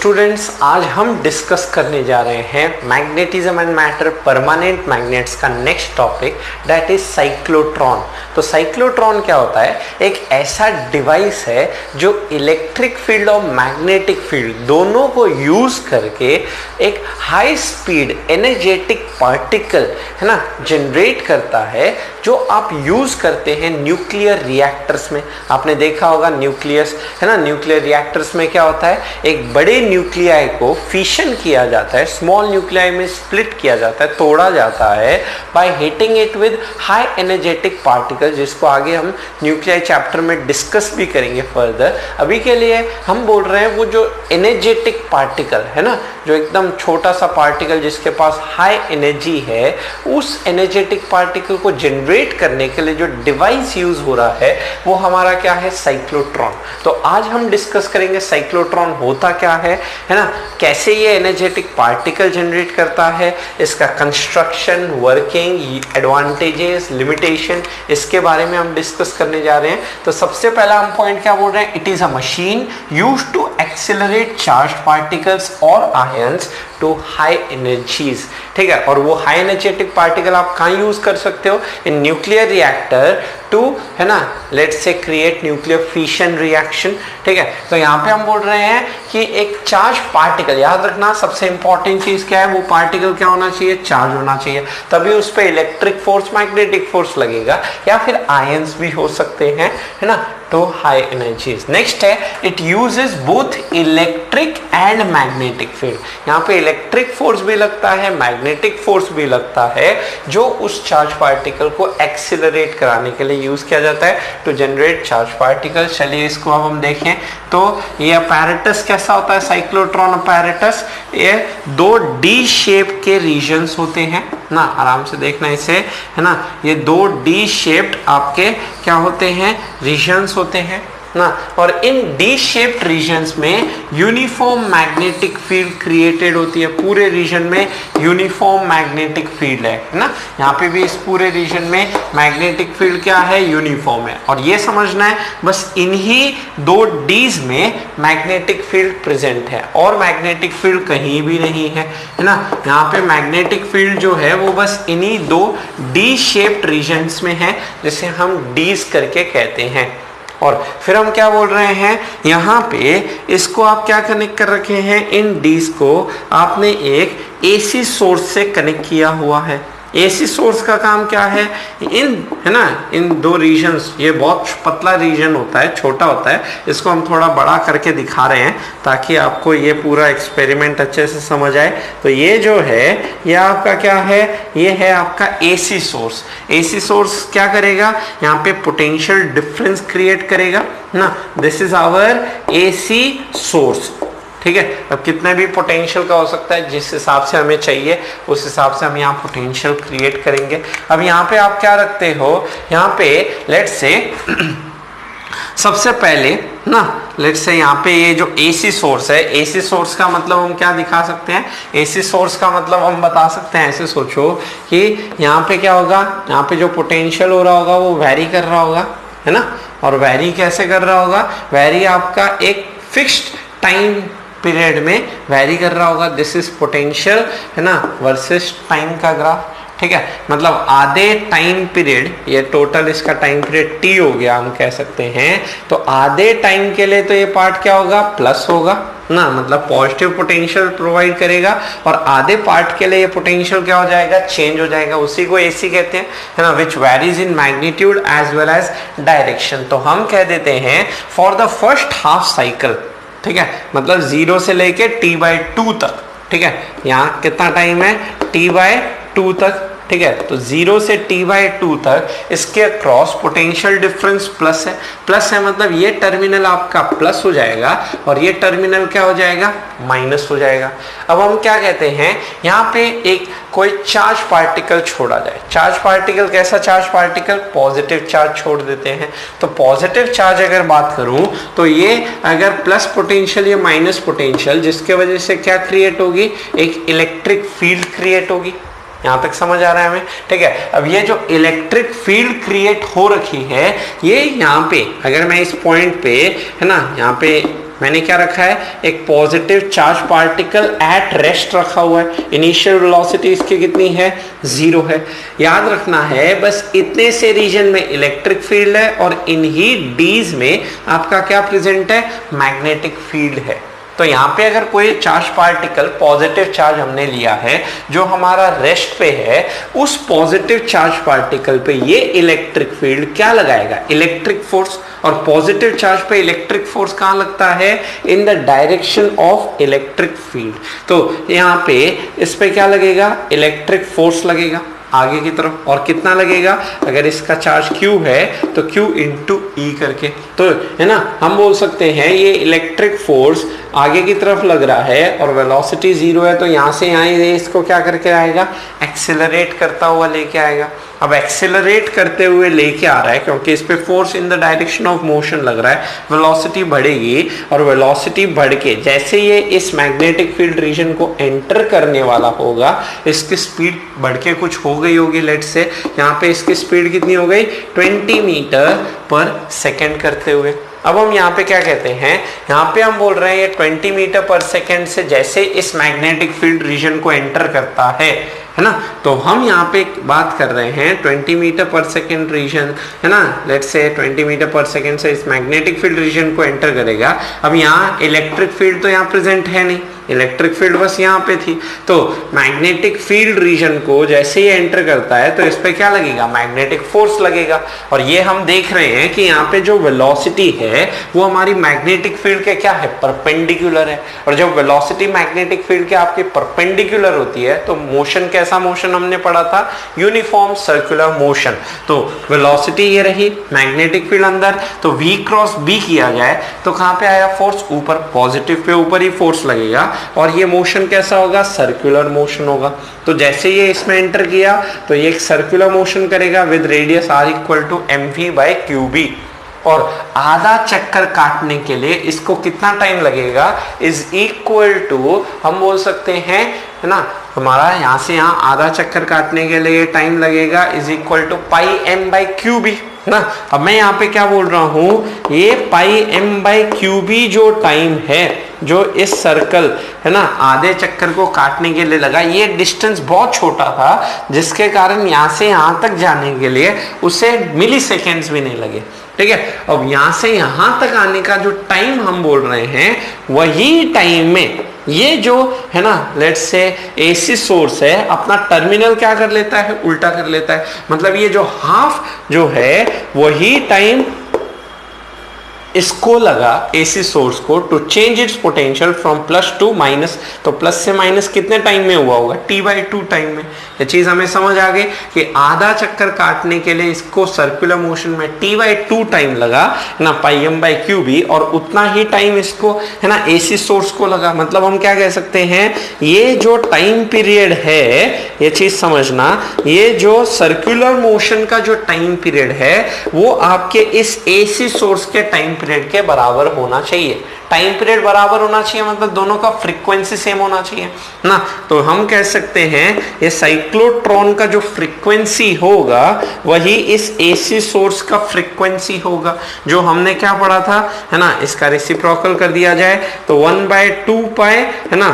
Students, आज हम discuss करने जा रहे हैं magnetism and matter permanent magnets का next topic, that is cyclotron. तो साइक्लोट्रॉन क्या होता है? एक ऐसा डिवाइस है जो इलेक्ट्रिक फील्ड और मैग्नेटिक फील्ड दोनों को यूज करके एक हाई स्पीड एनर्जेटिक पार्टिकल है ना जनरेट करता है, जो आप यूज करते हैं न्यूक्लियर रिएक्टर्स में। आपने देखा होगा न्यूक्लियस है ना, न्यूक्लियर रिएक्टर्स में क्या होता है, एक बड़े न्यूक्लियाई को फिशन किया जाता है, स्मॉल न्यूक्लियाई में स्प्लिट किया जाता है, तोड़ा जाता है by hitting it with high energetic particle, जिसको आगे हम न्यूक्लियाई चैप्टर में डिस्कस भी करेंगे फर्दर। अभी के लिए हम बोल रहे हैं वो जो एनर्जेटिक पार्टिकल है ना, जो एकदम छोटा सा पार्टिकल जिसके पास हाई एनर्जी है, उस एनर्जेटिक पार्टिकल को जनरेट करने के लिए जो डिवाइस यूज हो रहा है वो हमारा क्या है, साइक्लोट्रॉन। तो आज हम डिस्कस करेंगे साइक्लोट्रॉन होता क्या है ना, कैसे ये एनर्जेटिक पार्टिकल जनरेट करता है, इसका कंस्ट्रक्शन, वर्किंग, एडवांटेजेस, लिमिटेशन, इसके बारे में हम डिस्कस करने जा रहे हैं। तो सबसे पहला हम पॉइंट क्या बोल रहे हैं, it is a machine used to accelerate charge particles और आयंस टू हाई एनर्जीज। ठीक है, और वो हाई एनर्जेटिक पार्टिकल आप कहाँ यूज कर सकते हो, इन न्यूक्लियर रिएक्टर टू है ना, let's say create nuclear fission reaction. ठीक है, तो यहाँ पे हम बोल रहे हैं कि एक चार्ज पार्टिकल, याद रखना सबसे इंपॉर्टेंट चीज क्या है, वो पार्टिकल क्या होना चाहिए, चार्ज होना चाहिए, तभी उस पर इलेक्ट्रिक फोर्स, मैग्नेटिक फोर्स लगेगा, या फिर आयंस भी हो सकते हैं है ना, टू हाई एनर्जीज। नेक्स्ट है, it uses both electric and magnetic field. यहाँ पे इलेक्ट्रिक फोर्स भी लगता है, मैग्नेटिक फोर्स भी लगता है, जो उस चार्ज पार्टिकल को एक्सिलरेट कराने के लिए यूज किया जाता है टू जनरेट चार्ज पार्टिकल। चलिए इसको अब हम देखें तो ये अपैरेटस कैसा होता है, साइक्लोट्रॉन अपैरेटस, ये दो डी शेप के रीजन्स होते हैं ना, आराम से देखना इसे है ना, ये दो डी शेप्ड आपके क्या होते हैं, रीजन्स होते हैं ना, और इन डी शेप्ड रीजन्स में यूनिफॉर्म मैग्नेटिक फील्ड क्रिएटेड होती है। पूरे रीजन में यूनिफॉर्म मैग्नेटिक फील्ड है ना, यहाँ पे भी इस पूरे रीजन में मैग्नेटिक फील्ड क्या है, यूनिफॉर्म है। और ये समझना है बस इन्हीं दो डीज में मैग्नेटिक फील्ड प्रेजेंट है, और मैग्नेटिक फील्ड कहीं भी नहीं है ना। यहाँ पे मैग्नेटिक फील्ड जो है वो बस इन्हीं दो डी शेप्ड रीजन्स में है, जिसे हम डीज करके कहते हैं। और फिर हम क्या बोल रहे हैं, यहाँ पे इसको आप क्या कनेक्ट कर रखे हैं, इन डीज को आपने एक एसी सोर्स से कनेक्ट किया हुआ है। एसी सोर्स का काम क्या है, इन है ना, इन दो रीजन्स, ये बहुत पतला रीजन होता है, छोटा होता है, इसको हम थोड़ा बड़ा करके दिखा रहे हैं ताकि आपको ये पूरा एक्सपेरिमेंट अच्छे से समझ आए। तो ये जो है ये आपका क्या है, ये है आपका एसी सोर्स। एसी सोर्स क्या करेगा, यहाँ पे पोटेंशियल डिफरेंस क्रिएट करेगा ना, this is our AC source. ठीक है, अब कितने भी पोटेंशियल का हो सकता है, जिस हिसाब से हमें चाहिए उस हिसाब से हम यहाँ पोटेंशियल क्रिएट करेंगे। अब यहाँ पे आप क्या रखते हो, यहाँ पे लेट्स से सबसे पहले ना, लेट्स से यहाँ पे ये जो एसी सोर्स है, एसी सोर्स का मतलब हम क्या दिखा सकते हैं, एसी सोर्स का मतलब हम बता सकते हैं, ऐसे सोचो कि यहाँ पे क्या होगा, यहाँ पे जो पोटेंशियल हो रहा होगा वो वैरी कर रहा होगा है ना, और वैरी कैसे कर रहा होगा, वैरी आपका एक फिक्स्ड टाइम पीरियड में वैरी कर रहा होगा। दिस इज पोटेंशियल है ना वर्सेस टाइम का ग्राफ। ठीक है, मतलब आधे टाइम पीरियड, ये टोटल इसका टाइम पीरियड टी हो गया हम कह सकते हैं, तो आधे टाइम के लिए तो ये पार्ट क्या होगा, प्लस होगा ना, मतलब पॉजिटिव पोटेंशियल प्रोवाइड करेगा, और आधे पार्ट के लिए ये पोटेंशियल क्या हो जाएगा, चेंज हो जाएगा। उसी को एसी कहते हैं है ना, which varies in magnitude as well as direction. तो हम कह देते हैं for the first half cycle, ठीक है, मतलब 0 से लेके t/2 तक। ठीक है, यहाँ कितना टाइम है, t/2 तक। ठीक है, तो 0 से t/2 तक इसके क्रॉस पोटेंशियल डिफरेंस प्लस है। प्लस है मतलब ये टर्मिनल आपका प्लस हो जाएगा और ये टर्मिनल क्या हो जाएगा, माइनस हो जाएगा। अब हम क्या कहते हैं, यहाँ पे एक कोई चार्ज पार्टिकल छोड़ा जाए। चार्ज पार्टिकल कैसा चार्ज पार्टिकल, पॉजिटिव चार्ज छोड़ देते हैं। तो पॉजिटिव चार्ज अगर बात करूं तो ये अगर प्लस पोटेंशियल या माइनस पोटेंशियल, जिसके वजह से क्या क्रिएट होगी, एक इलेक्ट्रिक फील्ड क्रिएट होगी। यहाँ तक समझ आ रहा है हमें, ठीक है। अब ये जो इलेक्ट्रिक फील्ड क्रिएट हो रखी है, ये यहाँ पे अगर मैं इस पॉइंट पे है ना, यहाँ पे मैंने क्या रखा है, एक positive charge particle at rest रखा हुआ है, इनिशियल वेलोसिटी इसकी कितनी है, 0 है। याद रखना है बस इतने से रीजन में इलेक्ट्रिक फील्ड है और इन्हीं डीज में आपका क्या प्रेजेंट है, मैग्नेटिक फील्ड है। तो यहाँ पे अगर कोई चार्ज पार्टिकल पॉजिटिव चार्ज हमने लिया है जो हमारा रेस्ट पे है, उस पॉजिटिव चार्ज पार्टिकल पे ये इलेक्ट्रिक फील्ड क्या लगाएगा, इलेक्ट्रिक फोर्स। और पॉजिटिव चार्ज पे इलेक्ट्रिक फोर्स कहाँ लगता है, in the direction of electric field. तो यहाँ पे इस पे क्या लगेगा, इलेक्ट्रिक फोर्स लगेगा आगे की तरफ। और कितना लगेगा, अगर इसका चार्ज Q है तो Q इंटू E करके, तो है ना, हम बोल सकते हैं ये इलेक्ट्रिक फोर्स आगे की तरफ लग रहा है और वेलोसिटी 0 है, तो यहाँ से यहाँ ये इसको क्या करके आएगा, एक्सेलरेट करता हुआ लेके आएगा। अब एक्सेलरेट करते हुए लेके आ रहा है क्योंकि इस पे force in the direction of motion लग रहा है, वेलोसिटी बढ़ेगी और वेलोसिटी बढ़ के जैसे ये इस मैग्नेटिक फील्ड रीजन को एंटर करने वाला होगा, इसकी स्पीड बढ़ के कुछ हो गई होगी। लेट से यहाँ पे इसकी स्पीड कितनी हो गई, 20 मीटर पर सेकेंड करते हुए। अब हम यहाँ पे क्या कहते हैं, यहाँ पे हम बोल रहे हैं ये 20 मीटर पर सेकेंड से जैसे इस मैग्नेटिक फील्ड रीजन को एंटर करता है ना, तो हम यहाँ पे बात कर रहे हैं 20 मीटर पर सेकेंड रीजन, है ना, let's say 20 metre per second से इस मैग्नेटिक फील्ड रीजन को एंटर करेगा। अब यहाँ इलेक्ट्रिक फील्ड तो यहाँ प्रेजेंट है नहीं, इलेक्ट्रिक फील्ड बस यहाँ पे थी, तो मैग्नेटिक फील्ड रीजन को जैसे ही एंटर करता है तो इस पे क्या लगेगा, मैग्नेटिक फोर्स लगेगा। और ये हम देख रहे हैं कि यहाँ पे जो वेलोसिटी है वो हमारी मैग्नेटिक फील्ड के क्या है, परपेंडिकुलर है। और जब वेलोसिटी मैग्नेटिक फील्ड के आपके परपेंडिकुलर होती है तो मोशन, कैसा मोशन हमने पढ़ा था, यूनिफॉर्म सर्कुलर मोशन। तो वेलोसिटी ये रही, मैग्नेटिक फील्ड अंदर, तो V क्रॉस B किया जाए तो कहाँ पे आया फोर्स, ऊपर, पॉजिटिव पे ऊपर ही फोर्स लगेगा और ये मोशन कैसा होगा, सर्कुलर मोशन होगा। तो जैसे ये इसमें एंटर किया तो ये एक सर्कुलर मोशन करेगा with radius r equal to mv/qb। और आधा चक्कर काटने के लिए इसको कितना टाइम लगेगा, इज इक्वल टू, हम बोल सकते हैं, है ना, हमारा यहाँ से यहाँ आधा चक्कर काटने के लिए टाइम लगेगा is equal to pi m/qb ना। अब मैं यहाँ पे क्या बोल रहा हूँ, ये पाई m/qb जो टाइम है, जो इस सर्कल, है ना, आधे चक्कर को काटने के लिए लगा, ये डिस्टेंस बहुत छोटा था जिसके कारण यहाँ से यहाँ तक जाने के लिए उसे मिली सेकेंड्स भी नहीं लगे। ठीक है, अब यहाँ से यहाँ तक आने का जो टाइम हम बोल रहे हैं, वही टाइम में ये जो है ना, लेट्स से एसी सोर्स है, अपना टर्मिनल क्या कर लेता है, उल्टा कर लेता है। मतलब ये जो हाफ जो है वही टाइम इसको लगा, एसी सोर्स को, to change its potential from plus to minus. तो प्लस से माइनस कितने टाइम में हुआ होगा, t/2 टाइम में। ये चीज हमें समझ आ गई कि आधा चक्कर काटने के लिए इसको सर्कुलर मोशन में t/2 टाइम लगा ना, पाई m/qb, और उतना ही टाइम इसको, है ना, एसी सोर्स को लगा। मतलब हम क्या कह सकते हैं, ये जो टाइम पीरियड है, ये चीज समझना, ये जो सर्कुलर मोशन का जो टाइम पीरियड है वो आपके इस एसी सोर्स के टाइम पीरियड के बराबर होना चाहिए। टाइम पीरियड बराबर होना चाहिए मतलब दोनों का फ्रीक्वेंसी सेम होना चाहिए ना। तो हम कह सकते हैं ये साइक्लोट्रॉन का जो फ्रीक्वेंसी होगा वही इस एसी सोर्स का फ्रीक्वेंसी होगा, जो हमने क्या पढ़ा था, है ना। इसका रेसिप्रोकल कर दिया जाए तो 1/2 पाई, है ना,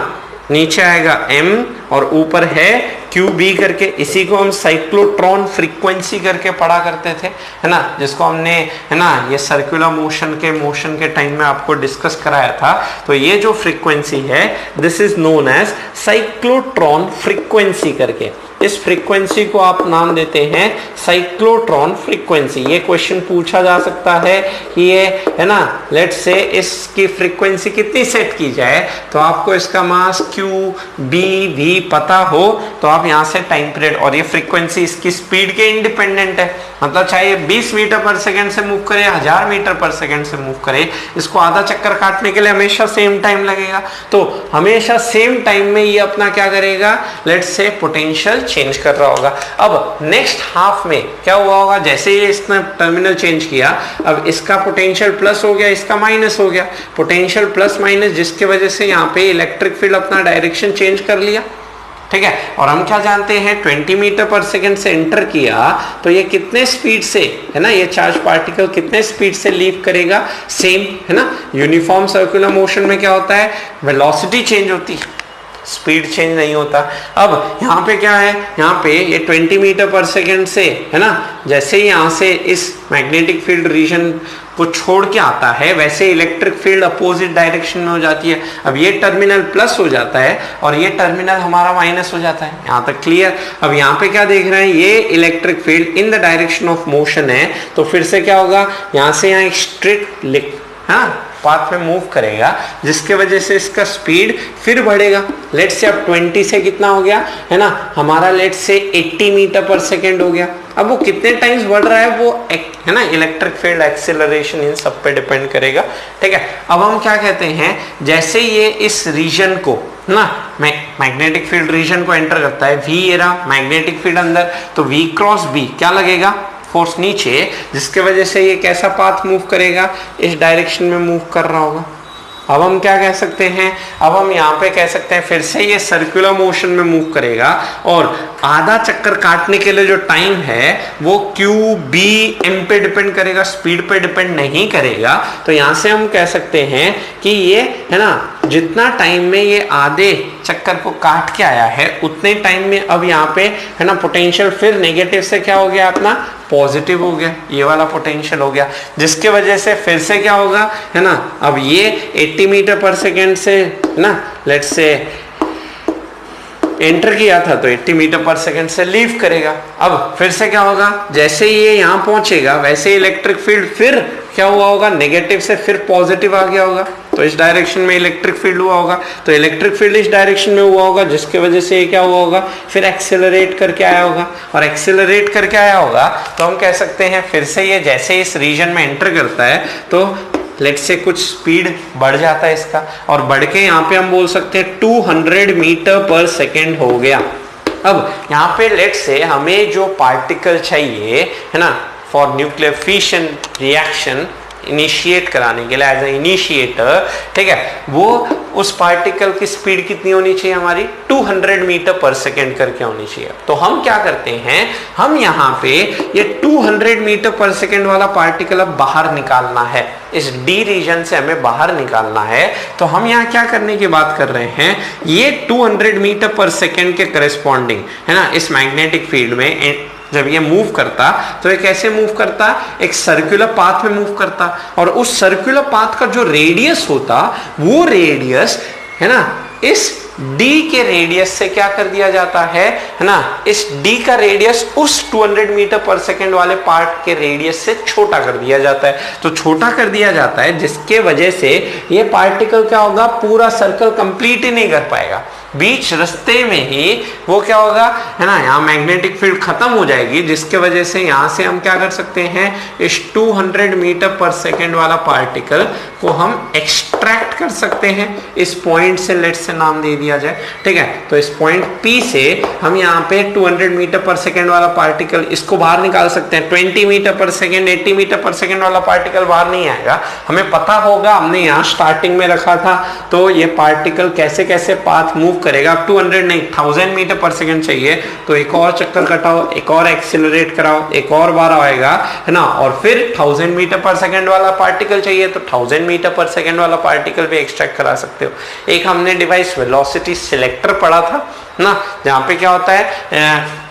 नीचे आएगा m और ऊपर है QB करके। इसी को हम साइक्लोट्रॉन फ्रीक्वेंसी करके पढ़ा करते थे, है ना, जिसको हमने, है ना, ये सर्कुलर मोशन के टाइम में आपको डिस्कस कराया था। तो ये जो फ्रीक्वेंसी है, this is known as cyclotron frequency करके। इस फ्रीक्वेंसी को आप नाम देते हैं साइक्लोट्रॉन फ्रीक्वेंसी। ये क्वेश्चन पूछा जा सकता है कि ये, है ना, लेट्स से इसकी फ्रीक्वेंसी कितनी सेट की जाए, तो आपको इसका मास Q, B, V पता हो तो आप यहाँ से टाइम पीरियड, और ये फ्रीक्वेंसी इसकी स्पीड के इंडिपेंडेंट है। मतलब चाहे ये 20 मीटर पर सेकेंड से मूव करे, 1000 मीटर पर सेकेंड से मूव करे, इसको आधा चक्कर काटने के लिए हमेशा सेम टाइम लगेगा। तो हमेशा सेम टाइम में ये अपना क्या करेगा, लेट्स से पोटेंशियल चेंज कर रहा होगा। अब नेक्स्ट हाफ में क्या हुआ होगा, जैसे ये इसने टर्मिनल चेंज किया, अब इसका पोटेंशियल प्लस हो गया, इसका माइनस हो गया। पोटेंशियल प्लस माइनस, जिसकी वजह से यहाँ पे इलेक्ट्रिक फील्ड अपना डायरेक्शन चेंज कर लिया, ठीक है। और हम क्या जानते हैं 20 मीटर पर सेकंड से एंटर किया तो ये कितने स्पीड से, है ना, ये चार्ज पार्टिकल कितने स्पीड से लीव करेगा, सेम, है ना। यूनिफॉर्म सर्कुलर मोशन में क्या होता है, वेलोसिटी चेंज होती है, स्पीड चेंज नहीं होता। अब यहाँ पे क्या है, यहाँ पे ये 20 मीटर पर सेकंड से, है ना, जैसे ही यहाँ से इस मैग्नेटिक फील्ड रीजन को छोड़ के आता है वैसे इलेक्ट्रिक फील्ड अपोजिट डायरेक्शन में हो जाती है। अब ये टर्मिनल प्लस हो जाता है और ये टर्मिनल हमारा माइनस हो जाता है। यहाँ तक क्लियर। अब यहाँ पे क्या देख रहे हैं, ये electric field in the direction of motion है, तो फिर से क्या होगा, यहाँ से यहाँ एक स्ट्रेट पाथ में मूव करेगा जिसके वजह से इसका स्पीड फिर बढ़ेगा। लेट से अब 20 से कितना हो गया, है ना, हमारा लेट से 80 मीटर पर सेकेंड हो गया। अब वो कितने टाइम्स बढ़ रहा है वो है ना, इलेक्ट्रिक फील्ड एक्सेलरेशन इन सब पे डिपेंड करेगा। ठीक है। अब हम क्या कहते हैं, जैसे ये इस रीजन को ना मैग्नेटिक फील्ड रीजन को एंटर करता है, वी ये रहा मैग्नेटिक फील्ड अंदर, तो वी क्रॉस बी क्या लगेगा, फोर्स नीचे, जिसके वजह से ये कैसा पाथ मूव करेगा, इस डायरेक्शन में मूव कर रहा होगा। अब हम क्या कह सकते हैं, अब हम यहाँ पे कह सकते हैं फिर से ये सर्कुलर मोशन में मूव करेगा और आधा चक्कर काटने के लिए जो टाइम है वो क्यू बी एम पे डिपेंड करेगा, स्पीड पे डिपेंड नहीं करेगा। तो यहाँ से हम कह सकते हैं कि ये, है ना, जितना टाइम में ये आधे चक्कर को काट के आया है उतने टाइम में अब यहाँ पे, है ना, पोटेंशियल फिर नेगेटिव से क्या हो गया अपना, पॉजिटिव हो गया, ये वाला पोटेंशियल हो गया, जिसके वजह से फिर से क्या होगा, है ना, अब ये 80 मीटर पर सेकेंड से, ना, लेट्स से एंटर किया था तो 80 मीटर पर सेकेंड से लीव करेगा। अब फिर से क्या होगा, जैसे ही ये यहाँ पहुंचेगा वैसे इलेक्ट्रिक फील्ड फिर क्या हुआ होगा, नेगेटिव से फिर पॉजिटिव आ गया होगा, तो इस डायरेक्शन में इलेक्ट्रिक फील्ड हुआ होगा, तो इलेक्ट्रिक फील्ड इस डायरेक्शन में हुआ होगा जिसके वजह से ये क्या हुआ होगा, फिर एक्सेलरेट करके आया होगा, और एक्सेलरेट करके आया होगा तो हम कह सकते हैं फिर से ये जैसे इस रीजन में एंटर करता है तो लेट से कुछ स्पीड बढ़ जाता है इसका, और बढ़ के यहाँ पे हम बोल सकते हैं 200 मीटर पर सेकेंड हो गया। अब यहाँ पे लेट से हमें जो पार्टिकल चाहिए, है ना, for nuclear fission reaction initiate कराने के लिए एज ए इनिशिएटर, ठीक है, वो उस पार्टिकल की स्पीड कितनी होनी चाहिए हमारी, 200 मीटर पर सेकेंड करके होनी चाहिए। तो हम क्या करते हैं, हम यहाँ पे ये 200 मीटर पर सेकेंड वाला पार्टिकल अब बाहर निकालना है, इस डी रीजन से हमें बाहर निकालना है। तो हम यहाँ क्या करने की बात कर रहे हैं, ये 200 मीटर पर सेकेंड के करेस्पॉन्डिंग, है ना, इस मैग्नेटिक फील्ड में जब ये मूव करता तो ये कैसे मूव करता, एक सर्कुलर पाथ में मूव करता, और उस सर्कुलर पाथ का जो रेडियस होता वो रेडियस, है ना, इस d के रेडियस से क्या कर दिया जाता है ना, इस d का रेडियस उस 200 मीटर पर सेकेंड वाले पार्ट के रेडियस से छोटा कर दिया जाता है। तो छोटा कर दिया जाता है जिसके वजह से ये पार्टिकल क्या होगा, पूरा सर्कल कंप्लीट ही नहीं कर पाएगा, बीच रास्ते में ही वो क्या होगा, है ना, यहाँ मैग्नेटिक फील्ड खत्म हो जाएगी, जिसके वजह से यहाँ से हम क्या कर सकते हैं, इस 200 मीटर पर सेकेंड वाला पार्टिकल को हम एक्सट्रैक्ट कर सकते हैं इस पॉइंट से, लेट से नाम दे दिया जाए, ठीक है। तो इस पॉइंट P से हम यहाँ पे 200 मीटर पर सेकेंड वाला पार्टिकल इसको बाहर निकाल सकते हैं। 20 metre per second 80 metre per second वाला पार्टिकल बाहर नहीं आएगा, हमें पता होगा, हमने यहाँ स्टार्टिंग में रखा था, तो ये पार्टिकल कैसे कैसे पाथ मूव करेगा। अब 200 नहीं 1000 मीटर पर सेकेंड चाहिए तो एक और चक्कर कटाओ, एक और एक्सिलरेट कराओ, एक और बार आएगा, है ना, और फिर 1000 मीटर पर सेकेंड वाला पार्टिकल चाहिए तो 1000 मीटर पर सेकेंड वाला पार्टिकल भी एक्सट्रैक्ट करा सकते हो। एक हमने डिवाइस वेलोसिटी सिलेक्टर पढ़ा था ना, जहाँ पे क्या होता है,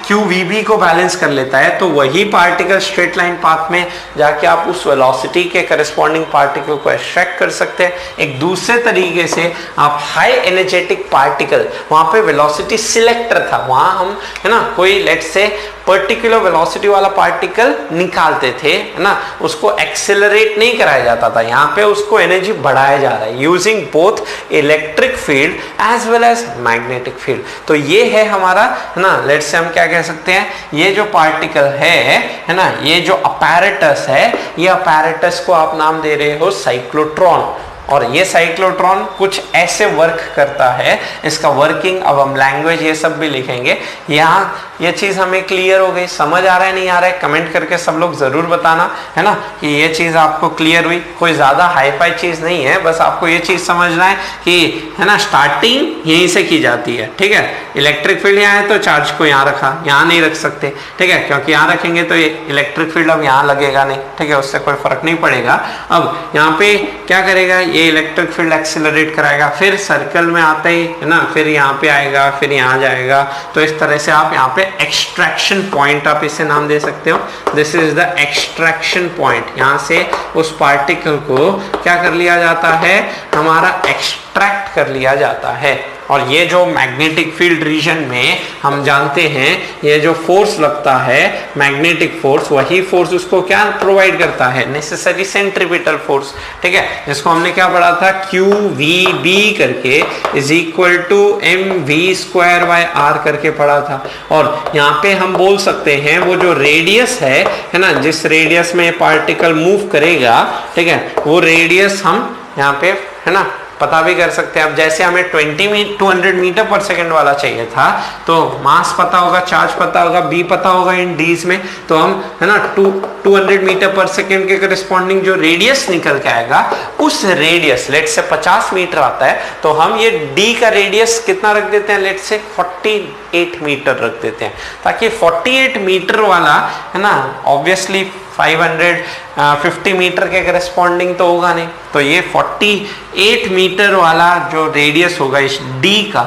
QVB को बैलेंस कर लेता है, तो वही पार्टिकल स्ट्रेट लाइन पाथ में जाके आप उस वेलोसिटी के करस्पॉन्डिंग पार्टिकल को एक्सट्रैक्ट कर सकते हैं। एक दूसरे तरीके से आप हाई एनर्जेटिक पार्टिकल, वहां पे वेलोसिटी सिलेक्टर था, वहां हम, है ना, कोई लेट से पर्टिकुलर वेलोसिटी वाला पार्टिकल निकालते थे, है ना, उसको एक्सेलरेट नहीं कराया जाता था, यहाँ पे उसको एनर्जी बढ़ाया जा रहा है using both electric field as well as magnetic field. तो ये है हमारा, है ना, लेट से हम क्या कह सकते हैं, ये जो पार्टिकल है ना, ये जो अपैरेटस है, ये अपैरेटस को आप नाम दे रहे हो साइक्लोट्रॉन। और ये साइक्लोट्रॉन कुछ ऐसे वर्क करता है, इसका वर्किंग अब हम लैंग्वेज ये सब भी लिखेंगे। यहाँ ये चीज हमें क्लियर हो गई, समझ आ रहा है नहीं आ रहा है कमेंट करके सब लोग जरूर बताना, है ना, कि ये चीज आपको क्लियर हुई। कोई ज्यादा हाई फाई चीज नहीं है, बस आपको ये चीज समझना है कि, है ना, स्टार्टिंग यहीं से की जाती है, ठीक है। इलेक्ट्रिक फील्ड यहाँ है तो चार्ज को यहाँ रखा, यहाँ नहीं रख सकते, ठीक है, क्योंकि यहाँ रखेंगे तो ये इलेक्ट्रिक फील्ड अब यहाँ लगेगा नहीं, ठीक है, उससे कोई फर्क नहीं पड़ेगा। अब यहाँ पे क्या करेगा, ये इलेक्ट्रिक फील्ड एक्सिलरेट कराएगा, फिर सर्कल में आते ही, है ना, फिर यहाँ पे आएगा, फिर यहाँ जाएगा। तो इस तरह से आप यहाँ पे एक्सट्रैक्शन पॉइंट आप इसे नाम दे सकते हो, this is the extraction point. यहाँ से उस पार्टिकल को क्या कर लिया जाता है, हमारा एक्सट्रैक्ट कर लिया जाता है। और ये जो मैग्नेटिक फील्ड रीजन में हम जानते हैं ये जो फोर्स लगता है मैग्नेटिक फोर्स, वही फोर्स उसको क्या प्रोवाइड करता है, नेसेसरी सेंट्रीपिटल फोर्स, ठीक है, जिसको हमने क्या पढ़ा था, QVB करके इज इक्वल टू mv²/r करके पढ़ा था। और यहाँ पे हम बोल सकते हैं वो जो रेडियस है ना, जिस रेडियस में पार्टिकल मूव करेगा, ठीक है, वो रेडियस हम यहाँ पे, है ना, पता भी कर सकते हैं। अब जैसे हमें 200 मीटर पर सेकंड वाला चाहिए था, तो मास पता होगा, चार्ज पता होगा, बी पता होगा इन डीज में, तो हम, है ना, 200 मीटर पर सेकंड के करस्पॉन्डिंग जो रेडियस निकल के आएगा, उस रेडियस, लेट से 50 मीटर आता है, तो हम ये डी का रेडियस कितना रख देते हैं, लेट से 48 मीटर रख देते हैं, ताकि 48 मीटर वाला, है ना, ऑब्वियसली 550 मीटर के करस्पॉन्डिंग तो होगा नहीं, तो ये 48 मीटर वाला जो रेडियस होगा इस डी का,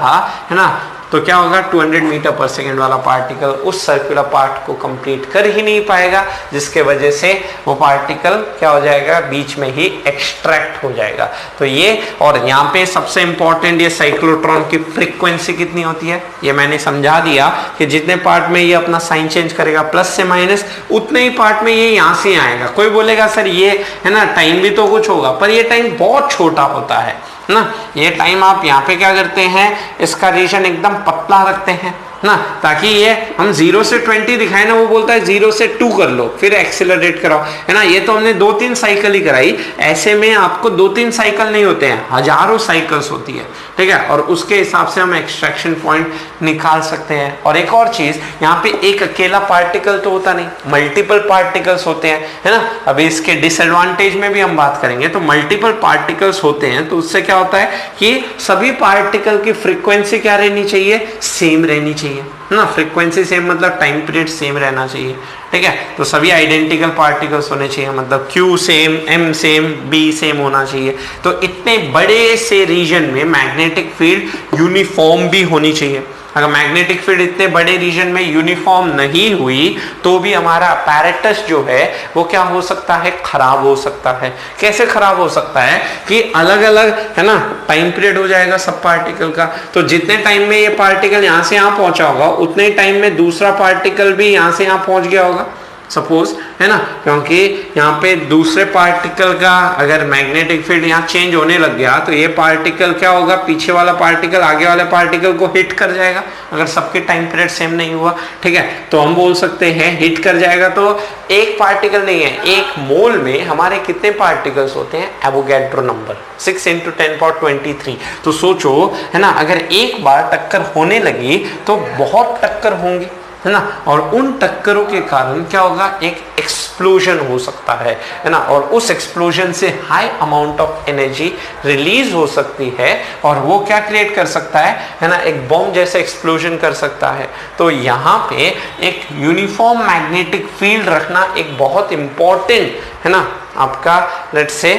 है ना, तो क्या होगा, 200 मीटर पर सेकेंड वाला पार्टिकल उस सर्कुलर पार्ट को कंप्लीट कर ही नहीं पाएगा, जिसके वजह से वो पार्टिकल क्या हो जाएगा, बीच में ही एक्सट्रैक्ट हो जाएगा। तो ये, और यहाँ पे सबसे इंपॉर्टेंट, ये साइक्लोट्रॉन की फ्रीक्वेंसी कितनी होती है, ये मैंने समझा दिया कि जितने पार्ट में ये अपना साइन चेंज करेगा प्लस से माइनस, उतने ही पार्ट में ये यहाँ से आएगा। कोई बोलेगा सर ये, है ना, टाइम भी तो कुछ होगा, पर ये टाइम बहुत छोटा होता है ना, ये टाइम आप यहाँ पे क्या करते हैं, इसका रीजन एकदम पतला रखते हैं ना, ताकि ये हम 0 से 20 दिखाए ना, वो बोलता है 0 से 2 कर लो, फिर एक्सेलरेट कराओ, है ना। ये तो हमने 2-3 साइकिल ही कराई, ऐसे में आपको 2-3 साइकिल नहीं होते हैं, हजारों साइकिल्स होती है, ठीक है, और उसके हिसाब से हम एक्सट्रैक्शन पॉइंट निकाल सकते हैं। और एक और चीज, यहाँ पे एक अकेला पार्टिकल तो होता नहीं, मल्टीपल पार्टिकल्स होते हैं, है ना। अभी इसके डिसएडवांटेज में भी हम बात करेंगे, तो मल्टीपल पार्टिकल्स होते हैं, तो उससे क्या होता है कि सभी पार्टिकल की फ्रीक्वेंसी क्या रहनी चाहिए, सेम रहनी चाहिए ना, फ्रीक्वेंसी सेम मतलब टाइम पीरियड सेम रहना चाहिए, ठीक है। तो सभी आइडेंटिकल पार्टिकल्स होने चाहिए, मतलब Q same, M same, B same होना चाहिए। तो इतने बड़े से रीजन में मैग्नेटिक फील्ड यूनिफॉर्म भी होनी चाहिए। अगर मैग्नेटिक फील्ड इतने बड़े रीजन में यूनिफॉर्म नहीं हुई तो भी हमारा अपैरेटस जो है वो क्या हो सकता है, खराब हो सकता है। कैसे खराब हो सकता है कि अलग अलग, है ना, टाइम पीरियड हो जाएगा सब पार्टिकल का, तो जितने टाइम में ये पार्टिकल यहाँ से यहाँ पहुंचा होगा उतने टाइम में दूसरा पार्टिकल भी यहाँ से यहाँ पहुंच गया होगा, सपोज, है ना, क्योंकि यहाँ पे दूसरे पार्टिकल का अगर मैग्नेटिक फील्ड यहाँ चेंज होने लग गया तो ये पार्टिकल क्या होगा, पीछे वाला पार्टिकल आगे वाले पार्टिकल को हिट कर जाएगा, अगर सबके टाइम पीरियड सेम नहीं हुआ, ठीक है। तो हम बोल सकते हैं हिट कर जाएगा, तो एक पार्टिकल नहीं है, एक मोल में हमारे कितने पार्टिकल्स होते हैं, एवोगैड्रो नंबर 6 × 10⁻23। तो सोचो, है ना, अगर एक बार टक्कर होने लगी तो बहुत टक्कर होंगी, है ना, और उन टक्करों के कारण क्या होगा, एक एक्सप्लोजन हो सकता है ना, और उस एक्सप्लोजन से high amount of energy release हो सकती है, और वो क्या क्रिएट कर सकता है ना, एक बॉम्ब जैसे एक्सप्लोजन कर सकता है। तो यहाँ पे एक यूनिफॉर्म मैग्नेटिक फील्ड रखना एक बहुत इंपॉर्टेंट, है ना, आपका लेट्स से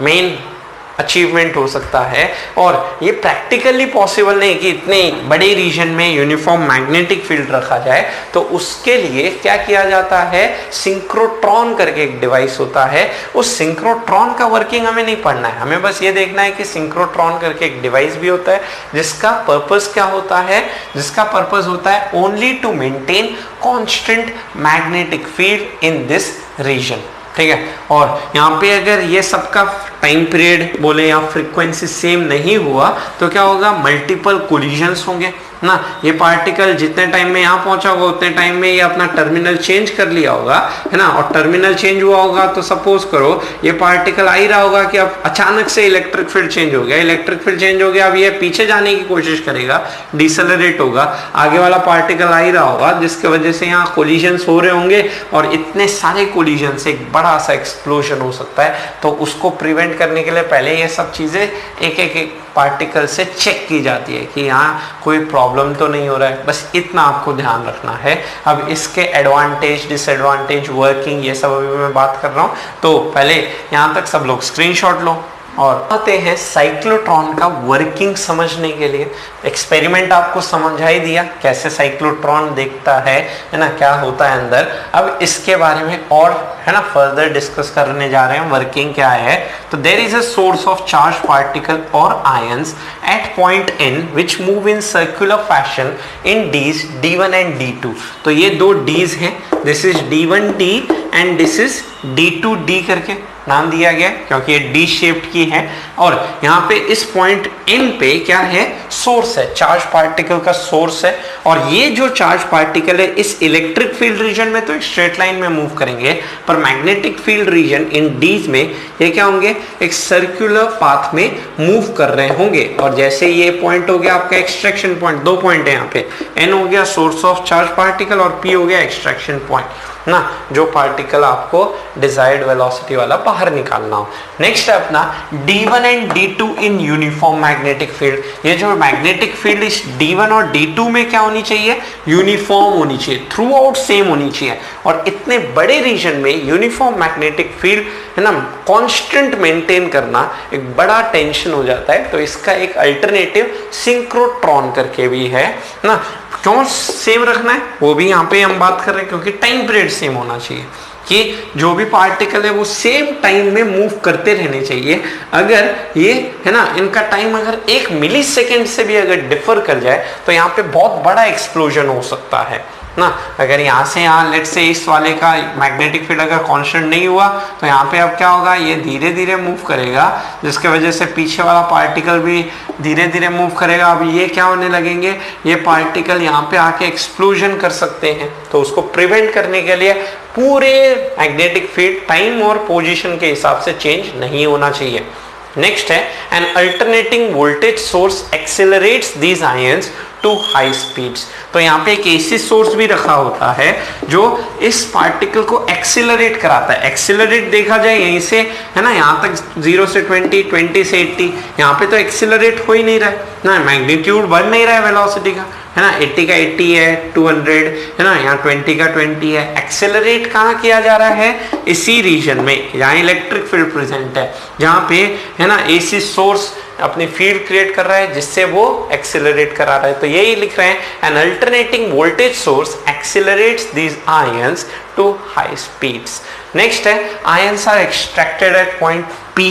मेन अचीवमेंट हो सकता है। और ये प्रैक्टिकली पॉसिबल नहीं कि इतने बड़े रीजन में यूनिफॉर्म मैग्नेटिक फील्ड रखा जाए, तो उसके लिए क्या किया जाता है, सिंक्रोट्रॉन करके एक डिवाइस होता है। उस सिंक्रोट्रॉन का वर्किंग हमें नहीं पढ़ना है, हमें बस ये देखना है कि सिंक्रोट्रॉन करके एक डिवाइस भी होता है जिसका पर्पस क्या होता है, जिसका पर्पस होता है only to maintain constant magnetic field in this region, ठीक है। और यहाँ पे अगर ये सबका टाइम पीरियड बोले या फ्रीक्वेंसी सेम नहीं हुआ तो क्या होगा, मल्टीपल कोलिजन्स होंगे, ना, ये पार्टिकल जितने टाइम में यहाँ पहुंचा होगा उतने टाइम में ये अपना टर्मिनल चेंज कर लिया होगा, है ना, और टर्मिनल चेंज हुआ होगा तो सपोज करो ये पार्टिकल आ ही रहा होगा कि अब अचानक से इलेक्ट्रिक फील्ड चेंज हो गया, इलेक्ट्रिक फील्ड चेंज हो गया, अब ये पीछे जाने की कोशिश करेगा, डिसेलरेट होगा, आगे वाला पार्टिकल आ ही रहा होगा, जिसकी वजह से यहाँ कोलिजन्स हो रहे होंगे और इतने सारे कोलिजन से एक बड़ा सा एक्सप्लोजन हो सकता है। तो उसको प्रिवेंट करने के लिए पहले ये सब चीजें एक एक पार्टिकल से चेक की जाती है कि यहाँ कोई प्रॉब्लम तो नहीं हो रहा है, बस इतना आपको ध्यान रखना है। अब इसके एडवांटेज, डिसएडवांटेज, वर्किंग, ये सब अभी मैं बात कर रहा हूँ। तो पहले यहाँ तक सब लोग स्क्रीनशॉट लो और आते हैं साइक्लोट्रॉन का वर्किंग समझने के लिए। एक्सपेरिमेंट आपको समझा ही दिया कैसे साइक्लोट्रॉन दिखता है ना, क्या होता है अंदर। अब इसके बारे में और, है ना, फर्दर डिस्कस करने जा रहे हैं वर्किंग क्या है। तो there is a source of charge particle और ions at point n which move in circular fashion in dees d1 and d2। तो ये दो डीज हैं, this is d1d and this is d2d करके नाम दिया गया क्योंकि ये डी शेप्ड की है। और यहाँ पे इस पॉइंट n पे क्या है, सोर्स है, चार्ज पार्टिकल का सोर्स है। और ये जो चार्ज पार्टिकल है इस इलेक्ट्रिक फील्ड रीजन में तो एक स्ट्रेट लाइन में मूव करेंगे, पर मैग्नेटिक फील्ड रीजन इन डीज में ये क्या होंगे, एक सर्कुलर पाथ में मूव कर रहे होंगे। और जैसे ये पॉइंट हो गया आपका एक्सट्रैक्शन पॉइंट, दो पॉइंट है यहाँ पे, n हो गया सोर्स ऑफ चार्ज पार्टिकल और p हो गया एक्सट्रैक्शन पॉइंट ना, जो पार्टिकल आपको डिजायर्ड वेलोसिटी वाला बाहर निकालना हो। नेक्स्ट है अपना D1 and D2 in uniform magnetic field. ये जो मैग्नेटिक फील्ड इस D1 और D2 में क्या होनी चाहिए, यूनिफॉर्म होनी चाहिए, थ्रू आउट सेम होनी चाहिए। और इतने बड़े रीजन में यूनिफॉर्म मैग्नेटिक फील्ड, है ना, कांस्टेंट मेंटेन करना एक बड़ा टेंशन हो जाता है। तो इसका एक अल्टरनेटिव सिंक्रोट्रॉन करके भी है ना। क्यों सेम रखना है वो भी यहाँ पे हम बात कर रहे हैं, क्योंकि टाइम पीरियड सेम होना चाहिए कि जो भी पार्टिकल है वो सेम टाइम में मूव करते रहने चाहिए। अगर ये, है ना, इनका टाइम अगर 1 मिली सेकेंड से भी अगर डिफर कर जाए तो यहाँ पे बहुत बड़ा एक्सप्लोजन हो सकता है ना। अगर यहाँ से यहाँ लेट से इस वाले का मैग्नेटिक फील्ड अगर कांस्टेंट नहीं हुआ तो यहाँ पे अब क्या होगा, ये धीरे धीरे मूव करेगा, जिसके वजह से पीछे वाला पार्टिकल भी धीरे धीरे मूव करेगा। अब ये क्या होने लगेंगे, ये पार्टिकल यहाँ पे आके एक्सप्लोजन कर सकते हैं। तो उसको प्रिवेंट करने के लिए पूरे मैग्नेटिक फील्ड टाइम और पोजिशन के हिसाब से चेंज नहीं होना चाहिए। नेक्स्ट है an alternating voltage source accelerates these ions to high speeds. तो यहाँ पे एक एसी सोर्स भी रखा होता है जो इस पार्टिकल को एक्सेलरेट कराता है। एक्सेलरेट देखा जाए यहीं से, है ना, यहाँ तक 0 से 20, 20 से 80, यहाँ पे तो एक्सेलरेट हो ही नहीं रहा है ना, मैग्नीट्यूड बढ़ नहीं रहा है वेलोसिटी का, है ना, 80 का 80 है, 200, है ना, यहाँ 20 का 20 है। एक्सेलरेट कहाँ किया जा रहा है, इसी रीजन में जहाँ इलेक्ट्रिक फील्ड प्रेजेंट है, जहाँ पे, है ना, एसी सोर्स अपनी फील्ड क्रिएट कर रहा है जिससे वो एक्सेलरेट करा रहा है। तो यही लिख रहे हैं an alternating voltage source accelerates these ions to high speeds. Next है ions are extracted at point P।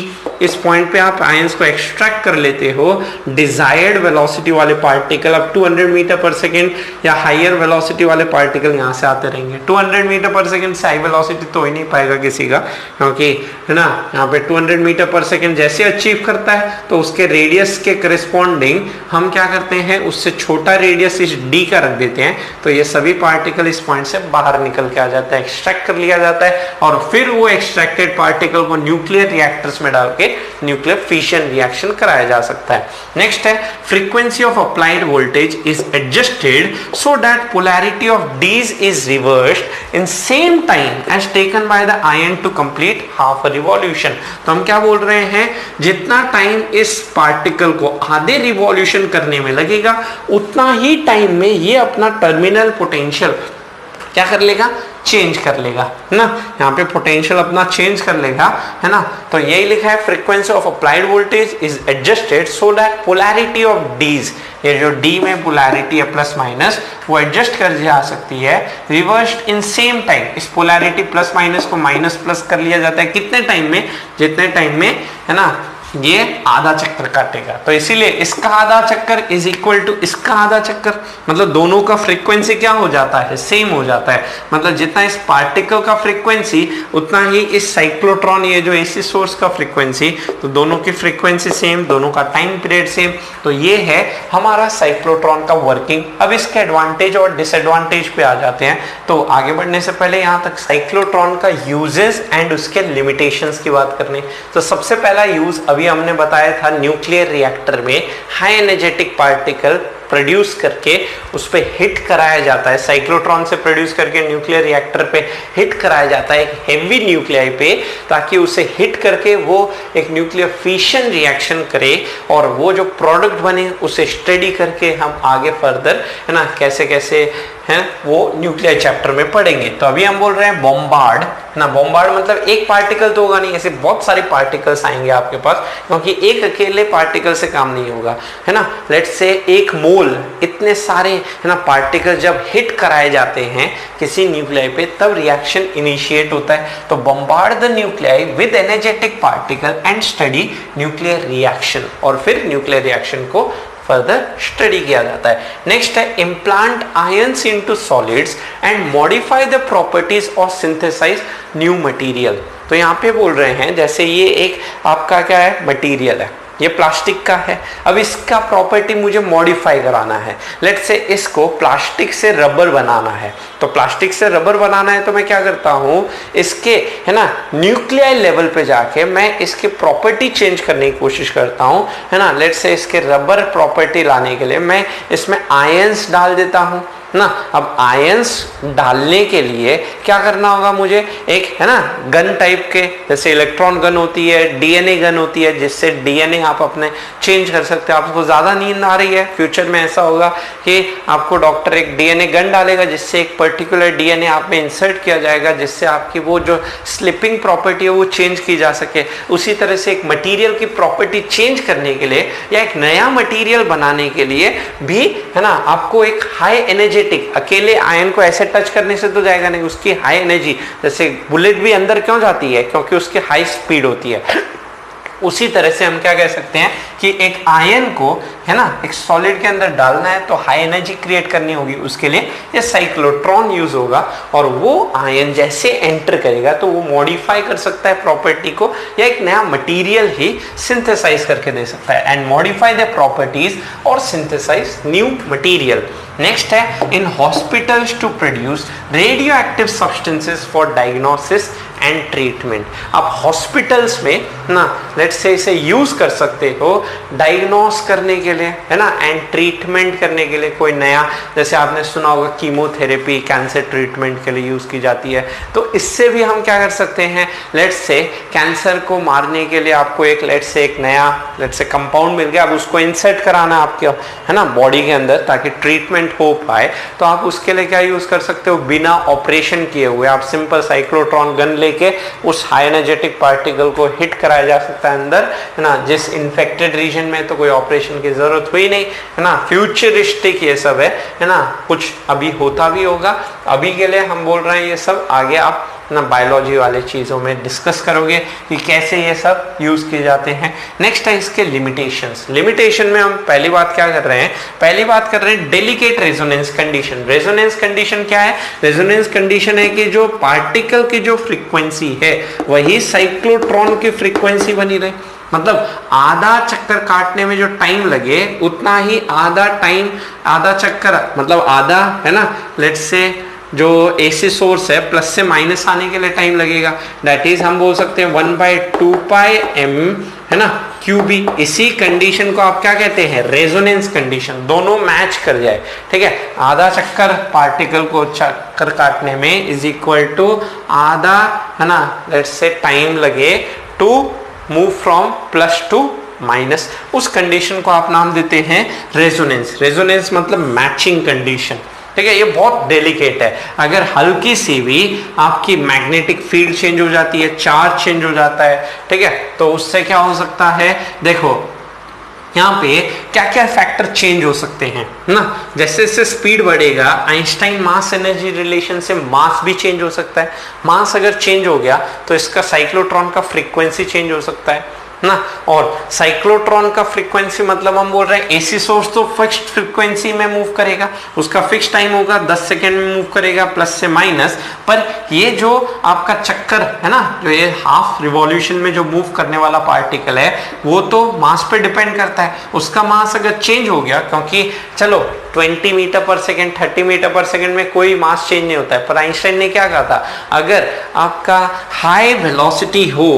इस पॉइंट पे आप आयंस को एक्सट्रैक्ट कर लेते हो। डिजायर्ड वेलोसिटी वाले पार्टिकल अब 200 मीटर पर सेकेंड या हायर वेलोसिटी वाले पार्टिकल यहाँ से आते रहेंगे। 200 मीटर पर सेकेंड से हाई वेलोसिटी तो ही नहीं पाएगा किसी का, क्योंकि, है ना, यहाँ पे 200 मीटर पर सेकेंड जैसे अचीव करता है तो उसके रेडियस के करस्पॉन्डिंग हम क्या करते हैं, उससे छोटा रेडियस इस D का रख देते हैं। तो ये सभी पार्टिकल इस पॉइंट से बाहर निकल के आ जाता है, एक्सट्रैक्ट कर लिया जाता है और फिर वो एक्सट्रैक्टेड पार्टिकल को न्यूक्लियर रिएक्टर्स में डाल के न्यूक्लियर फिशन रिएक्शन कराया जा सकता है। नेक्स्ट है frequency of applied voltage is adjusted so that polarity of dees is reversed in same time as taken by the ion to complete half a revolution. तो हम क्या बोल रहे हैं, जितना टाइम इस पार्टिकल को आधे रिवॉल्यूशन करने में लगेगा उतना ही टाइम में ये अपना टर्मिनल पोटेंशियल क्या कर लेगा, चेंज कर लेगा ना। यहाँ पे पोटेंशियल अपना चेंज कर लेगा, है ना। तो यही लिखा है frequency of applied voltage is adjusted so that polarity of dees, ये जो डी में पोलैरिटी है प्लस माइनस, वो एडजस्ट कर जा सकती है रिवर्स्ड इन सेम टाइम। इस पोलैरिटी प्लस माइनस को माइनस प्लस कर लिया जाता है कितने टाइम में, जितने टाइम में, है ना, ये आधा चक्कर काटेगा, तो इसीलिए इसका आधा चक्कर इज इक्वल टू इसका आधा चक्कर, मतलब दोनों का फ्रीक्वेंसी क्या हो जाता है, सेम हो जाता है। मतलब जितना इस पार्टिकल का फ्रीक्वेंसी उतना ही इस साइक्लोट्रॉन, ये जो एसी सोर्स का फ्रीक्वेंसी, तो दोनों की फ्रीक्वेंसी सेम, दोनों का टाइम पीरियड सेम। तो ये है हमारा साइक्लोट्रॉन का वर्किंग। अब इसके एडवांटेज और डिसएडवांटेज पे आ जाते हैं। तो आगे बढ़ने से पहले यहाँ तक साइक्लोट्रॉन का यूजेस एंड उसके लिमिटेशंस की बात करनी। तो सबसे पहला यूज अभी हमने बताया था, न्यूक्लियर रिएक्टर में हाई एनर्जेटिक पार्टिकल प्रोड्यूस करके उस पे हिट कराया जाता है, साइक्लोट्रॉन से प्रोड्यूस करके न्यूक्लियर रिएक्टर पे हिट कराया जाता है एक हेवी न्यूक्लियाई पे, ताकि उसे हिट करके वो एक न्यूक्लियर फिशन रिएक्शन करे और वो जो प्रोडक्ट बने उसे स्टडी करके हम आगे फर्दर है ना कैसे कैसे हैं वो न्यूक्लियर चैप्टर में पढ़ेंगे। तो अभी हम बोल रहे हैं बॉम्बार्ड ना, बॉम्बार्ड मतलब एक पार्टिकल तो होगा नहीं, ऐसे बहुत सारे पार्टिकल्स आएंगे आपके पास, क्योंकि एक अकेले पार्टिकल से काम नहीं होगा, है ना। लेट्स से एक मोल, इतने सारे है ना पार्टिकल जब हिट कराए जाते हैं किसी न्यूक्लियाई पे तब रिएक्शन इनिशिएट होता है। तो bombard the nuclei with energetic particle and study nuclear reaction, और फिर न्यूक्लियर रिएक्शन को फर्दर स्टडी किया जाता है। नेक्स्ट है implant ions into solids and modify the properties और सिंथेसाइज न्यू मटेरियल। तो यहाँ पे बोल रहे हैं जैसे ये एक आपका क्या है मटेरियल है, ये प्लास्टिक का है, अब इसका प्रॉपर्टी मुझे मॉडिफाई कराना है। लेट्स से इसको प्लास्टिक से रबर बनाना है, तो प्लास्टिक से रबर बनाना है तो मैं क्या करता हूँ, इसके है ना न्यूक्लियाई लेवल पे जाके मैं इसके प्रॉपर्टी चेंज करने की कोशिश करता हूँ, है ना। लेट्स से इसके रबर प्रॉपर्टी लाने के लिए मैं इसमें आयंस डाल देता हूँ ना। अब आयंस डालने के लिए क्या करना होगा मुझे, एक है ना गन टाइप के, जैसे इलेक्ट्रॉन गन होती है, डीएनए गन होती है, जिससे डीएनए आप अपने चेंज कर सकते हो। आपको ज्यादा नींद आ रही है, फ्यूचर में ऐसा होगा कि आपको डॉक्टर एक डीएनए गन डालेगा जिससे एक पर्टिकुलर डीएनए आप में इंसर्ट किया जाएगा, जिससे आपकी वो जो स्लिपिंग प्रॉपर्टी है वो चेंज की जा सके। उसी तरह से एक मटीरियल की प्रॉपर्टी चेंज करने के लिए या एक नया मटीरियल बनाने के लिए भी है ना आपको एक हाई एनर्जी, अकेले आयन को ऐसे टच करने से तो जाएगा नहीं, उसकी हाई एनर्जी, जैसे बुलेट भी अंदर क्यों जाती है, क्योंकि उसकी हाई स्पीड होती है। उसी तरह से हम क्या कह सकते हैं कि एक आयन को है ना एक सॉलिड के अंदर डालना है तो हाई एनर्जी क्रिएट करनी होगी, उसके लिए ये साइक्लोट्रॉन यूज होगा, और वो आयन जैसे एंटर करेगा तो वो मॉडिफाई कर सकता है प्रॉपर्टी को, या एक नया मटेरियल ही सिंथेसाइज करके दे सकता है, एंड मॉडिफाई द प्रॉपर्टीज और सिंथेसाइज न्यू मटेरियल। नेक्स्ट है in hospitals to produce radio active substances for diagnosis and treatment. आप हॉस्पिटल्स में ना लेट्स से इसे यूज कर सकते हो डायग्नोस करने के लिए, है ना, एंड ट्रीटमेंट करने के लिए। कोई नया, जैसे आपने सुना होगा कीमोथेरेपी कैंसर ट्रीटमेंट के लिए यूज की जाती है, तो इससे भी हम क्या कर सकते हैं, लेट्स से कैंसर को मारने के लिए आपको एक लेट्स से एक नया लेट्स से कंपाउंड मिल गया, अब उसको इंसर्ट कराना है आपके है ना बॉडी के अंदर ताकि ट्रीटमेंट हो पाए, तो आप उसके लिए क्या यूज कर सकते हो, बिना ऑपरेशन किए हुए आप सिंपल साइक्लोट्रॉन गन लेके उस हाई एनर्जेटिक पार्टिकल को हिट कराया जा सकता है अंदर, है ना, जिस इन्फेक्टेड रीजन में तो कोई ऑपरेशन की जरूरत हुई नहीं, है ना। फ्यूचरिस्टिक ये सब है ना, कुछ अभी होता भी होगा, अभी के लिए हम बोल रहे हैं ये सब, आगे आप ना बायोलॉजी वाले चीज़ों में डिस्कस करोगे कि कैसे ये सब यूज किए जाते हैं। नेक्स्ट है इसके लिमिटेशंस। लिमिटेशन में हम पहली बात क्या कर रहे हैं, पहली बात कर रहे हैं delicate resonance condition. Resonance condition क्या है, रेजोनेंस कंडीशन है कि जो पार्टिकल की जो फ्रीक्वेंसी है वही साइक्लोट्रॉन की फ्रीक्वेंसी बनी रहे, मतलब आधा चक्कर काटने में जो टाइम लगे उतना ही आधा टाइम, आधा चक्कर मतलब आधा है ना, लेट्स से जो एसी सोर्स है प्लस से माइनस आने के लिए टाइम लगेगा, दैट इज हम बोल सकते हैं 1/2 पाई m है ना QB। इसी कंडीशन को आप क्या कहते हैं, रेजोनेंस कंडीशन, दोनों मैच कर जाए, ठीक है। आधा चक्कर पार्टिकल को चक्कर काटने में इज इक्वल टू आधा है ना लेट्स से टाइम लगे to move from plus to minus, उस कंडीशन को आप नाम देते हैं रेजोनेंस। रेजोनेंस मतलब मैचिंग कंडीशन, ठीक है। ये बहुत डेलिकेट है, अगर हल्की सी भी आपकी मैग्नेटिक फील्ड चेंज हो जाती है, चार्ज चेंज हो जाता है, ठीक है, तो उससे क्या हो सकता है, देखो यहाँ पे क्या क्या फैक्टर चेंज हो सकते हैं ना, जैसे जैसे स्पीड बढ़ेगा आइंस्टाइन मास एनर्जी रिलेशन से मास भी चेंज हो सकता है। मास अगर चेंज हो गया तो इसका साइक्लोट्रॉन का फ्रीक्वेंसी चेंज हो सकता है, ना। और साइक्लोट्रॉन का फ्रीक्वेंसी मतलब हम बोल रहे हैं एसी सोर्स तो फिक्स्ड फ्रीक्वेंसी में मूव करेगा, उसका फिक्स टाइम होगा 10 सेकेंड में मूव करेगा प्लस से माइनस। पर ये जो आपका चक्कर है ना, जो ये हाफ रिवॉल्यूशन में जो मूव करने वाला पार्टिकल है वो तो मास पे डिपेंड करता है। उसका मास अगर चेंज हो गया, क्योंकि चलो 20 metre per second 30 metre per second में कोई मास चेंज नहीं होता है, पर आइंस्टाइन ने क्या कहा था, अगर आपका हाई वेलोसिटी हो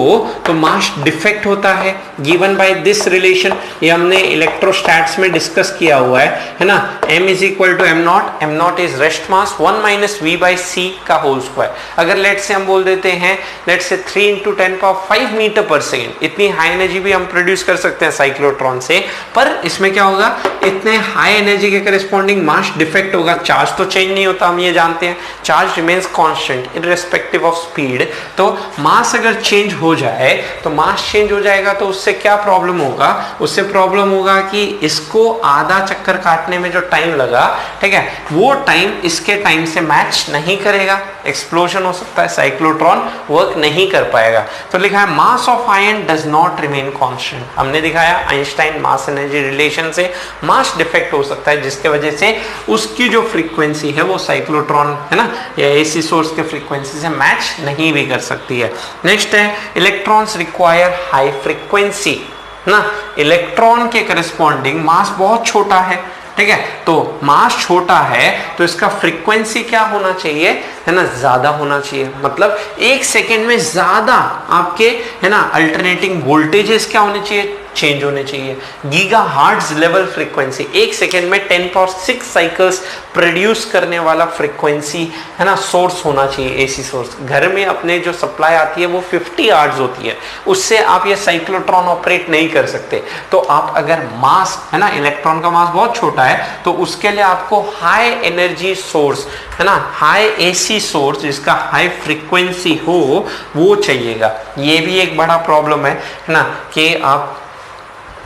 तो मास डिफेक्ट होता है, गिवन बाय दिस रिलेशन। ये हमने इलेक्ट्रोस्टैट्स में डिस्कस किया हुआ है ना। m is equal to m naught is rest mass 1 minus v by c का होल स्क्वायर। अगर लेट से हम बोल देते हैं let say 3 into 10 power 5 metre per second, इतनी हाई एनर्जी भी हम प्रोड्यूस कर सकते हैं साइक्लोट्रॉन से। पर इसमें क्या होगा, इतने हाई एनर्जी के करेस्पॉन्डिंग मास डिफेक्ट होगा, चार्ज तो चेंज नहीं होता, हम ये जानते हैं, charge remains constant irrespective of speed. तो मास अगर चेंज हो जाए तो मास चेंज हो जाएगा, तो उससे क्या प्रॉब्लम होगा, उससे प्रॉब्लम होगा कि इसको आधा चक्कर काटने में जो टाइम लगा, ठीक है, वो टाइम इसके टाइम से मैच नहीं करेगा, एक्सप्लोजन हो सकता है, साइक्लोट्रॉन वर्क नहीं कर पाएगा। तो लिखा है mass of ion does not remain constant. हमने दिखाया आइंस्टाइन मास एनर्जी रिलेशन से मास डिफेक्ट हो सकता है, जिसके वजह से उसकी जो फ्रीक्वेंसी है वो साइक्लोट्रॉन है ना या एसी सोर्स के फ्रीक्वेंसी से मैच नहीं भी कर सकती है। नेक्स्ट है इलेक्ट्रॉन्स रिक्वायर हाई फ्रीक्वेंसी ना। इलेक्ट्रॉन के करस्पॉन्डिंग मास बहुत छोटा है, ठीक है, तो मास छोटा है तो इसका फ्रीक्वेंसी क्या होना चाहिए, है ना, ज्यादा होना चाहिए। मतलब 1 सेकेंड में ज्यादा आपके है ना अल्टरनेटिंग वोल्टेजेस क्या होने चाहिए, चेंज होने चाहिए। गीगा हार्ट्ज लेवल फ्रीक्वेंसी 1 सेकेंड में 10 पावर 6 साइकिल्स प्रोड्यूस करने वाला फ्रीक्वेंसी है ना सोर्स होना चाहिए, एसी सोर्स। घर में अपने जो सप्लाई आती है वो 50 हर्ट्ज होती है, उससे आप ये साइक्लोट्रॉन ऑपरेट नहीं कर सकते। तो आप अगर मास है ना, इलेक्ट्रॉन का मास बहुत छोटा है, तो उसके लिए आपको हाई एनर्जी सोर्स है ना, हाई एसी सोर्स जिसका हाई फ्रीक्वेंसी हो वो चाहिएगा। ये भी एक बड़ा प्रॉब्लम है ना कि आप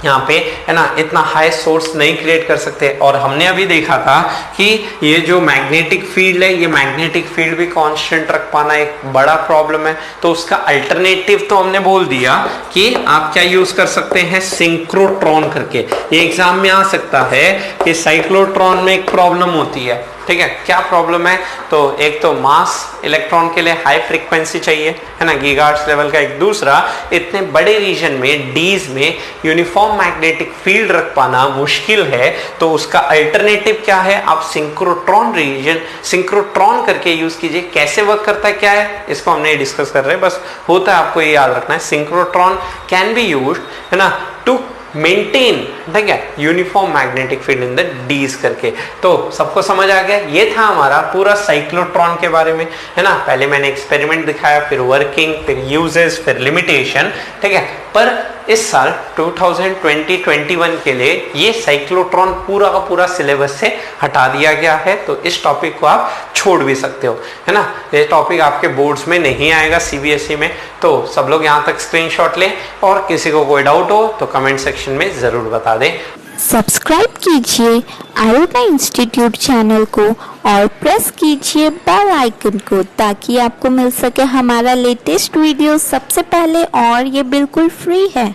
यहाँ पे है ना इतना हाई सोर्स नहीं क्रिएट कर सकते। और हमने अभी देखा था कि ये जो मैग्नेटिक फील्ड है, ये मैग्नेटिक फील्ड भी कांस्टेंट रख पाना एक बड़ा प्रॉब्लम है। तो उसका अल्टरनेटिव तो हमने बोल दिया कि आप क्या यूज कर सकते हैं, सिंक्रोट्रॉन करके। ये एग्जाम में आ सकता है कि साइक्लोट्रॉन में एक प्रॉब्लम होती है, ठीक है, क्या प्रॉब्लम है, तो एक तो मास इलेक्ट्रॉन के लिए हाई फ्रीक्वेंसी चाहिए है ना गीगाहर्ट्ज लेवल का, एक दूसरा इतने बड़े रीजन में डीज में यूनिफॉर्म मैग्नेटिक फील्ड रख पाना मुश्किल है। तो उसका अल्टरनेटिव क्या है, आप सिंक्रोट्रॉन रीजन सिंक्रोट्रॉन करके यूज कीजिए। कैसे वर्क करता है क्या है इसको हमने डिस्कस कर रहे हैं, बस होता है आपको ये याद रखना है। सिंक्रोट्रॉन कैन बी यूज्ड है ना टू मेंटेन, ठीक है, uniform magnetic field in the dees करके। तो सबको समझ आ गया, ये था हमारा पूरा साइक्लोट्रॉन के बारे में है ना। पहले मैंने एक्सपेरिमेंट दिखाया, फिर वर्किंग, फिर यूजेस, फिर लिमिटेशन, ठीक है। पर इस साल 2020-21 के लिए ये साइक्लोट्रॉन पूरा का पूरा सिलेबस से हटा दिया गया है। तो इस टॉपिक को आप छोड़ भी सकते हो है ना, ये टॉपिक आपके बोर्ड्स में नहीं आएगा सीबीएसई में। तो सब लोग यहाँ तक स्क्रीनशॉट लें, और किसी को कोई डाउट हो तो कमेंट सेक्शन में जरूर बता दें। सब्सक्राइब कीजिए आयोटा इंस्टीट्यूट चैनल को और प्रेस कीजिए बेल आइकन को, ताकि आपको मिल सके हमारा लेटेस्ट वीडियो सबसे पहले, और ये बिल्कुल फ्री है।